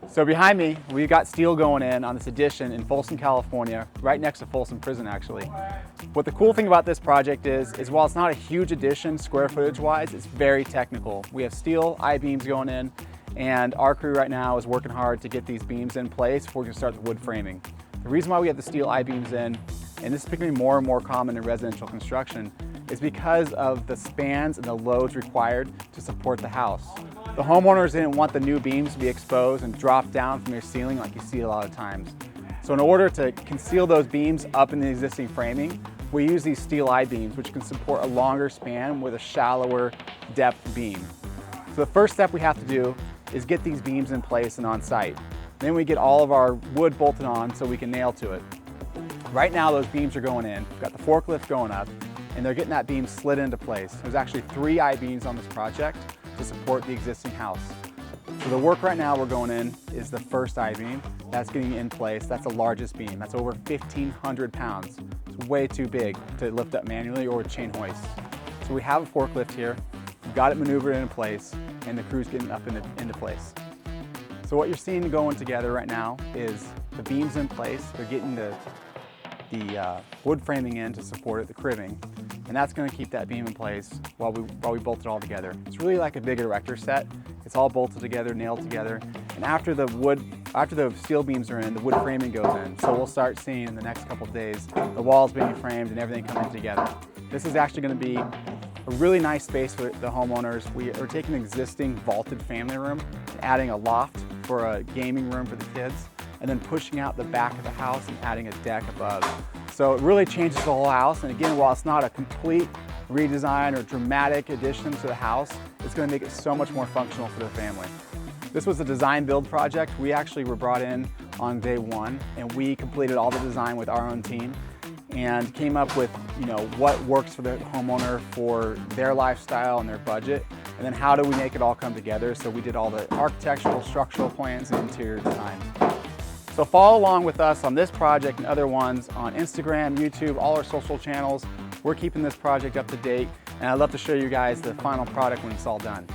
So behind me, we've got steel going in on this addition in Folsom, California, right next to Folsom Prison actually. What the cool thing about this project is while it's not a huge addition square footage wise, it's very technical. We have steel I-beams going in, and our crew right now is working hard to get these beams in place before we can start the wood framing. The reason why we have the steel I-beams in, and this is becoming more and more common in residential construction, is because of the spans and the loads required to support the house. The homeowners didn't want the new beams to be exposed and drop down from their ceiling like you see a lot of times. So in order to conceal those beams up in the existing framing, we use these steel I-beams, which can support a longer span with a shallower depth beam. So the first step we have to do is get these beams in place and on site. Then we get all of our wood bolted on so we can nail to it. Right now those beams are going in. We've got the forklift going up, and they're getting that beam slid into place. There's actually 3 I-beams on this project to support the existing house. So the work right now we're going in is the first I-beam. That's getting in place. That's the largest beam. That's over 1,500 pounds. It's way too big to lift up manually or with chain hoists. So we have a forklift here. We've got it maneuvered into place, and the crew's getting up into place. So what you're seeing going together right now is the beams in place. They're getting the wood framing in to support it, the cribbing, and that's going to keep that beam in place while we bolt it all together. It's really like a big erector set. It's all bolted together, nailed together, and after the steel beams are in, the wood framing goes in. So we'll start seeing in the next couple of days the walls being framed and everything coming together. This is actually going to be a really nice space for the homeowners. We are taking an existing vaulted family room and adding a loft for a gaming room for the kids, and then pushing out the back of the house and adding a deck above. So it really changes the whole house, and again, while it's not a complete redesign or dramatic addition to the house, it's going to make it so much more functional for the family. This was a design build project. We actually were brought in on day 1, and we completed all the design with our own team and came up with what works for the homeowner for their lifestyle and their budget, and then how do we make it all come together. So we did all the architectural, structural plans, and interior design. So follow along with us on this project and other ones on Instagram, YouTube, all our social channels. We're keeping this project up to date, and I'd love to show you guys the final product when it's all done.